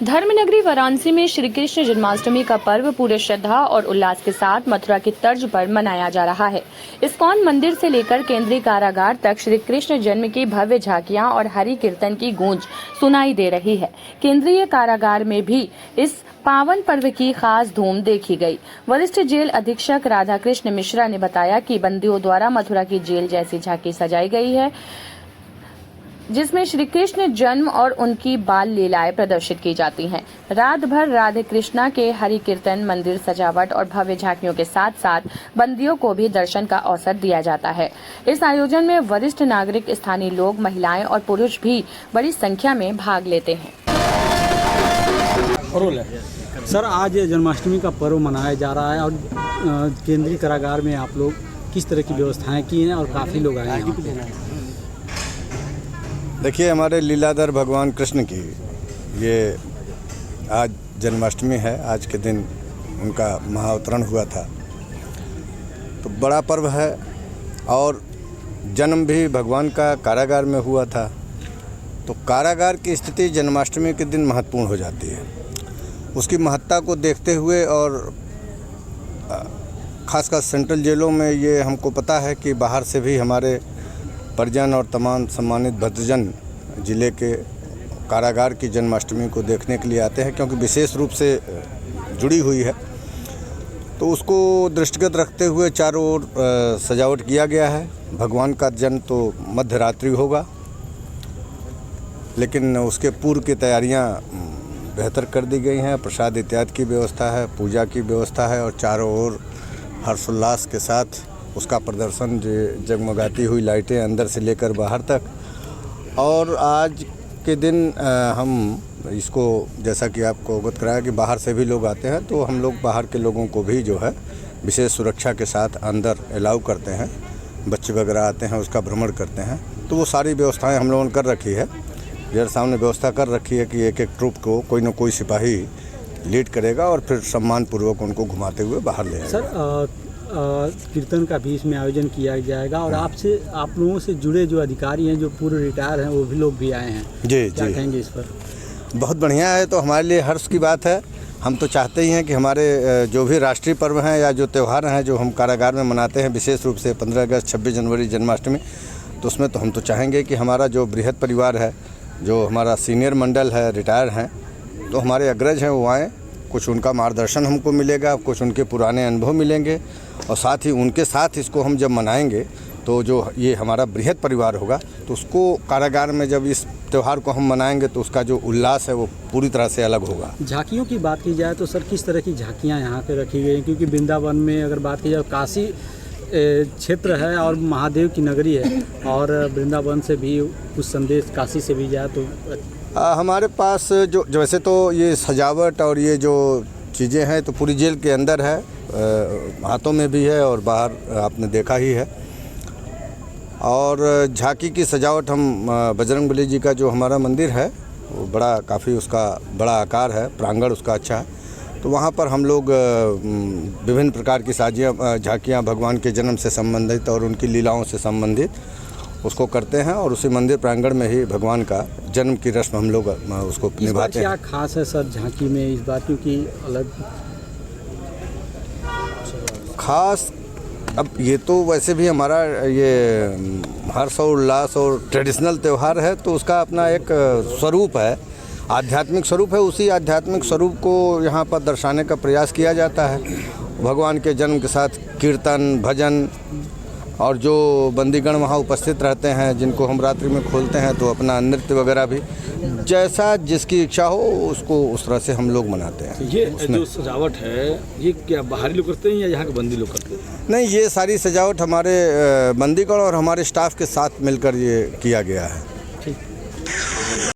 धर्मनगरी वाराणसी में श्री कृष्ण जन्माष्टमी का पर्व पूरे श्रद्धा और उल्लास के साथ मथुरा की तर्ज पर मनाया जा रहा है। इस्कॉन मंदिर से लेकर केंद्रीय कारागार तक श्री कृष्ण जन्म की भव्य झांकियां और हरि कीर्तन की गूंज सुनाई दे रही है। केंद्रीय कारागार में भी इस पावन पर्व की खास धूम देखी गई। वरिष्ठ जेल अधीक्षक राधाकृष्ण मिश्रा ने बताया कि बंदियों द्वारा मथुरा की जेल जैसी झांकी सजाई गई है, जिसमें श्री कृष्ण जन्म और उनकी बाल लीलाएं प्रदर्शित की जाती हैं। रात भर राधे कृष्णा के हरि कीर्तन, मंदिर सजावट और भव्य झांकियों के साथ साथ बंदियों को भी दर्शन का अवसर दिया जाता है। इस आयोजन में वरिष्ठ नागरिक, स्थानीय लोग, महिलाएं और पुरुष भी बड़ी संख्या में भाग लेते हैं। सर, आज जन्माष्टमी का पर्व मनाया जा रहा है और केंद्रीय कारागार में आप लोग किस तरह की व्यवस्थाएं की हैं और काफ़ी लोग आए हैं। देखिए, हमारे लीलाधर भगवान कृष्ण की ये आज जन्माष्टमी है। आज के दिन उनका महाअवतरण हुआ था, तो बड़ा पर्व है। और जन्म भी भगवान का कारागार में हुआ था, तो कारागार की स्थिति जन्माष्टमी के दिन महत्वपूर्ण हो जाती है। उसकी महत्ता को देखते हुए और ख़ासकर सेंट्रल जेलों में ये हमको पता है कि बाहर से भी हमारे परिजन और तमाम सम्मानित भक्तजन ज़िले के कारागार की जन्माष्टमी को देखने के लिए आते हैं, क्योंकि विशेष रूप से जुड़ी हुई है। तो उसको दृष्टिगत रखते हुए चारों ओर सजावट किया गया है। भगवान का जन्म तो मध्य रात्रि होगा, लेकिन उसके पूर्व की तैयारियां बेहतर कर दी गई हैं। प्रसाद इत्यादि की व्यवस्था है, पूजा की व्यवस्था है और चारों ओर हर्षोल्लास के साथ उसका प्रदर्शन, जगमगाती हुई लाइटें अंदर से लेकर बाहर तक। और आज के दिन हम इसको, जैसा कि आपको अवगत कराया कि बाहर से भी लोग आते हैं, तो हम लोग बाहर के लोगों को भी जो है विशेष सुरक्षा के साथ अंदर अलाउ करते हैं। बच्चे वगैरह आते हैं, उसका भ्रमण करते हैं। तो वो सारी व्यवस्थाएं हम लोगों ने कर रखी है। जेल सामने व्यवस्था कर रखी है कि एक एक ट्रुप को कोई न कोई सिपाही लीड करेगा और फिर सम्मानपूर्वक उनको घुमाते हुए बाहर ले आएगा। सर, कीर्तन का भी इसमें आयोजन किया जाएगा और आप लोगों से जुड़े जो अधिकारी हैं, जो पूर्व रिटायर हैं, वो भी लोग भी आए हैं। जी, क्या कहेंगे इस पर? बहुत बढ़िया है। तो हमारे लिए हर्ष की बात है। हम तो चाहते ही हैं कि हमारे जो भी राष्ट्रीय पर्व हैं या जो त्यौहार हैं जो हम कारागार में मनाते हैं, विशेष रूप से 15 अगस्त, 26 जनवरी, जन्माष्टमी, तो उसमें तो हम तो चाहेंगे कि हमारा जो बृहद परिवार है, जो हमारा सीनियर मंडल है, रिटायर हैं, तो हमारे अग्रज हैं, वो आएँ। कुछ उनका मार्गदर्शन हमको मिलेगा, कुछ उनके पुराने अनुभव मिलेंगे और साथ ही उनके साथ इसको हम जब मनाएंगे तो जो ये हमारा बृहद परिवार होगा, तो उसको कारागार में जब इस त्यौहार को हम मनाएंगे तो उसका जो उल्लास है वो पूरी तरह से अलग होगा। झांकियों की बात की जाए तो सर, किस तरह की झांकियाँ यहाँ पे रखी गई हैं? क्योंकि वृंदावन में अगर बात की जाए, काशी क्षेत्र है और महादेव की नगरी है, और वृंदावन से भी कुछ संदेश काशी से भी जाए तो हमारे पास जो वैसे तो ये सजावट और ये जो चीज़ें हैं तो पूरी जेल के अंदर है, हाथों में भी है और बाहर आपने देखा ही है। और झांकी की सजावट हम बजरंगबली जी का जो हमारा मंदिर है वो बड़ा, काफ़ी उसका बड़ा आकार है, प्रांगण उसका अच्छा है, तो वहाँ पर हम लोग विभिन्न प्रकार की झांकियाँ भगवान के जन्म से संबंधित और उनकी लीलाओं से संबंधित उसको करते हैं। और उसी मंदिर प्रांगण में ही भगवान का जन्म की रस्म हम लोग उसको निभाते हैं। क्या खास है सर झांकी में इस बात, क्योंकि अलग खास? अब ये तो वैसे भी हमारा ये हर्ष और उल्लास और ट्रेडिशनल त्यौहार है, तो उसका अपना एक स्वरूप है, आध्यात्मिक स्वरूप है। उसी आध्यात्मिक स्वरूप को यहाँ पर दर्शाने का प्रयास किया जाता है। भगवान के जन्म के साथ कीर्तन, भजन और जो बंदीगण वहाँ उपस्थित रहते हैं, जिनको हम रात्रि में खोलते हैं, तो अपना नृत्य वगैरह भी जैसा जिसकी इच्छा हो उसको उस तरह से हम लोग मनाते हैं। ये जो सजावट है, ये क्या बाहरी लोग करते हैं या यहाँ के बंदी लोग करते हैं? नहीं, ये सारी सजावट हमारे बंदीगण और हमारे स्टाफ के साथ मिलकर ये किया गया है।